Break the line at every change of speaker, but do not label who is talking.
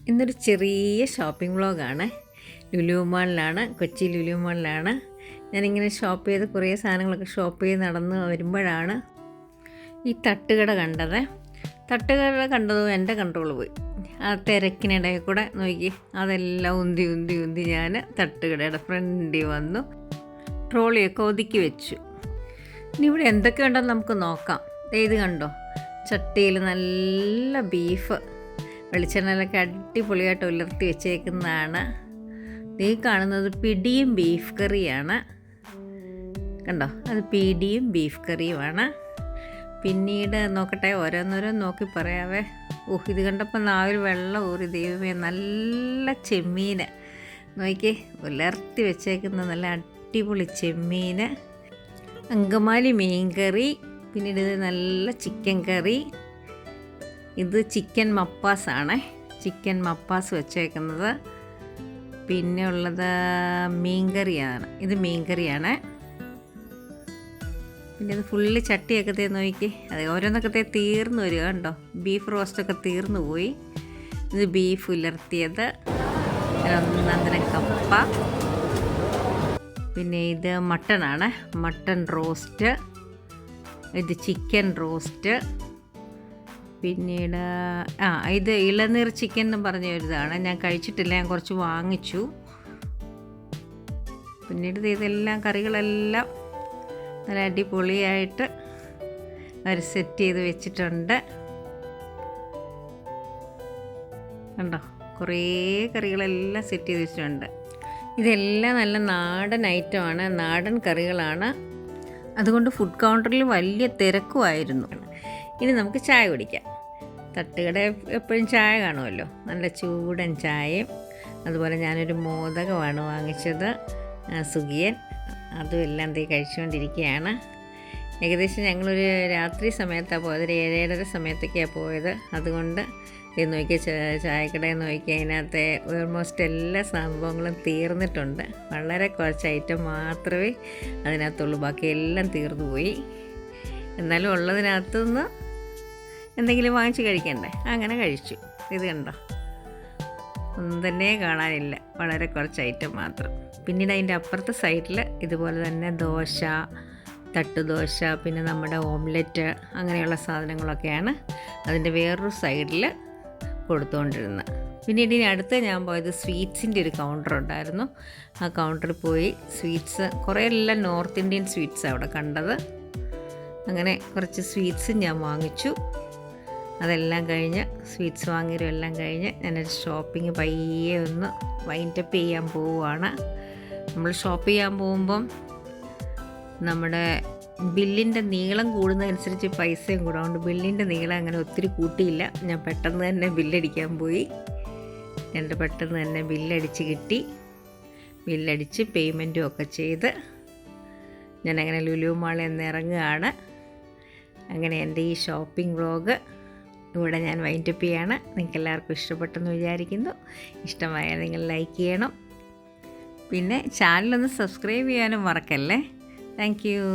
ഇന്നൊരു ചെറിയ ഷോപ്പിംഗ് വ്ളോഗാണ്. ലുലു മാളിലാണ്, കൊച്ചി ലുലു മാളിലാണ്. ഞാനിങ്ങനെ ഷോപ്പ് ചെയ്ത് കുറേ സാധനങ്ങളൊക്കെ ഷോപ്പ് ചെയ്ത് നടന്ന് വരുമ്പോഴാണ് ഈ തട്ടുകട കണ്ടത്. തട്ടുകട കണ്ടതും എൻ്റെ കൺട്രോൾ പോയി. ആ തിരക്കിനിടയിൽ കൂടെ നോക്കി അതെല്ലാം ഉന്തി ഞാൻ തട്ടുകടയുടെ ഫ്രണ്ടിൽ വന്നു ട്രോളിയൊക്കെ ഒതുക്കി വെച്ചു. ഇനി ഇവിടെ എന്തൊക്കെയുണ്ടെന്ന് നമുക്ക് നോക്കാം. ഇത് കണ്ടോ, ചട്ടിയിൽ നല്ല ബീഫ് വെളിച്ചെണ്ണയിലൊക്കെ അടിപൊളിയായിട്ട് ഉലർത്തി വെച്ചേക്കുന്നതാണ്. ഈ കാണുന്നത് പിടിയും ബീഫ് കറിയാണ്. കണ്ടോ, അത് പിടിയും ബീഫ് കറിയുമാണ്. പിന്നീട് നോക്കട്ടെ, ഓരോന്നോരോന്ന് നോക്കി പറയാവേ. ഇത് കണ്ടപ്പോൾ നാവിൽ വെള്ളം ഊറി. ദൈവമേ, നല്ല ചെമ്മീൻ നോക്കി ഉലർത്തി വെച്ചേക്കുന്ന നല്ല അടിപൊളി ചെമ്മീൻ. അങ്കമാലി മീൻ കറി. പിന്നീട് ഇത് നല്ല ചിക്കൻ കറി. ഇത് ചിക്കൻ മപ്പാസാണ്, ചിക്കൻ മപ്പാസ് വെച്ചേക്കുന്നത്. പിന്നെ ഉള്ളത് മീൻകറിയാണ്, ഇത് മീൻകറിയാണ്. പിന്നെ ഇത് ഫുള്ള് ചട്ടിയൊക്കെ നോക്കി, അത് ഓരോന്നൊക്കെ തീർന്നു വരിക. കണ്ടോ, ബീഫ് റോസ്റ്റൊക്കെ തീർന്നു പോയി. ഇത് ബീഫ് ഉലർത്തിയത്, ഒന്നര കപ്പ. പിന്നെ ഇത് മട്ടനാണ്, മട്ടൺ റോസ്റ്റ്. ഇത് ചിക്കൻ റോസ്റ്റ്. പിന്നീട് ഇത് ഇളനീർ ചിക്കൻ എന്ന് പറഞ്ഞ ഒരിതാണ്. ഞാൻ കഴിച്ചിട്ടില്ല, ഞാൻ കുറച്ച് വാങ്ങിച്ചു. പിന്നീട് ഇതെല്ലാം കറികളെല്ലാം നല്ല അടിപൊളിയായിട്ട് അവർ സെറ്റ് ചെയ്ത് വെച്ചിട്ടുണ്ട്. കണ്ടോ, കുറേ കറികളെല്ലാം സെറ്റ് ചെയ്ത് വെച്ചിട്ടുണ്ട്. ഇതെല്ലാം നല്ല നാടൻ ഐറ്റമാണ്, നാടൻ കറികളാണ്. അതുകൊണ്ട് ഫുഡ് കൗണ്ടറിൽ വലിയ തിരക്കുമായിരുന്നു. ഇനി നമുക്ക് ചായ കുടിക്കാം. തട്ടുകട എപ്പോഴും ചായ കാണുമല്ലോ, നല്ല ചൂടൻ ചായയും. അതുപോലെ ഞാനൊരു മോദകമാണ് വാങ്ങിച്ചത്, സുഖിയൻ. അതും എല്ലാം കഴിച്ചുകൊണ്ടിരിക്കുകയാണ്. ഏകദേശം ഞങ്ങളൊരു രാത്രി സമയത്താണ് പോയത്, ഒരു 7:30 സമയത്തൊക്കെയാണ് പോയത്. അതുകൊണ്ട് ഇത് നോക്കിയ ചായക്കടയിൽ നോക്കി അതിനകത്തെ ഓൾമോസ്റ്റ് എല്ലാ സംഭവങ്ങളും തീർന്നിട്ടുണ്ട്. വളരെ കുറച്ച് ഐറ്റം മാത്രമേ അതിനകത്തുള്ളൂ, ബാക്കി എല്ലാം തീർന്നു പോയി. എന്നാലും ഉള്ളതിനകത്തുനിന്ന് എന്തെങ്കിലും വാങ്ങിച്ച് കഴിക്കണ്ടേ, അങ്ങനെ കഴിച്ചു. ഇത് കണ്ടോ, ഒന്നും തന്നെ കാണാനില്ല, വളരെ കുറച്ച് ഐറ്റം മാത്രം. പിന്നീട് അതിൻ്റെ അപ്പുറത്തെ സൈഡിൽ ഇതുപോലെ തന്നെ ദോശ, തട്ടുദോശ, പിന്നെ നമ്മുടെ ഓംലെറ്റ്, അങ്ങനെയുള്ള സാധനങ്ങളൊക്കെയാണ് അതിൻ്റെ വേറൊരു സൈഡിൽ കൊടുത്തുകൊണ്ടിരുന്നത്. പിന്നീട് ഇനി അടുത്ത് ഞാൻ പോയത് സ്വീറ്റ്സിൻ്റെ ഒരു കൗണ്ടർ ഉണ്ടായിരുന്നു. ആ കൗണ്ടറിൽ പോയി സ്വീറ്റ്സ്, കുറേ എല്ലാം നോർത്ത് ഇന്ത്യൻ സ്വീറ്റ്സ് അവിടെ കണ്ടത്. അങ്ങനെ കുറച്ച് സ്വീറ്റ്സും ഞാൻ വാങ്ങിച്ചു. അതെല്ലാം കഴിഞ്ഞ്, സ്വീറ്റ്സ് വാങ്ങിയതും എല്ലാം കഴിഞ്ഞ് ഞാനൊരു ഷോപ്പിംഗ് പയ്യെ ഒന്ന് വൈൻഡപ്പ് ചെയ്യാൻ പോവുകയാണ്. നമ്മൾ ഷോപ്പ് ചെയ്യാൻ പോകുമ്പം നമ്മുടെ ബില്ലിൻ്റെ നീളം കൂടുന്നതനുസരിച്ച് പൈസയും കൂടെ. അതുകൊണ്ട് ബില്ലിൻ്റെ നീളം അങ്ങനെ ഒത്തിരി കൂട്ടിയില്ല. ഞാൻ പെട്ടെന്ന് തന്നെ ബില്ലടിക്കാൻ പോയി. പെട്ടെന്ന് തന്നെ ബില്ലടിച്ച് കിട്ടി. ബില്ലടിച്ച് പേയ്മെൻറ്റും ഒക്കെ ചെയ്ത് ഞാനങ്ങനെ ലുലു മാളിൽ നിന്ന് ഇറങ്ങുകയാണ്. അങ്ങനെ എൻ്റെ ഈ ഷോപ്പിംഗ് വ്ളോഗ് ഇവിടെ ഞാൻ വൈൻഡപ്പ് ചെയ്യാണ്. നിങ്ങൾക്ക് എല്ലാവർക്കും ഇഷ്ടപ്പെട്ടെന്ന് വിചാരിക്കുന്നു. ഇഷ്ടമായാൽ നിങ്ങൾ ലൈക്ക് ചെയ്യണം. പിന്നെ ചാനലൊന്ന് സബ്സ്ക്രൈബ് ചെയ്യാനും മറക്കല്ലേ. Thank you.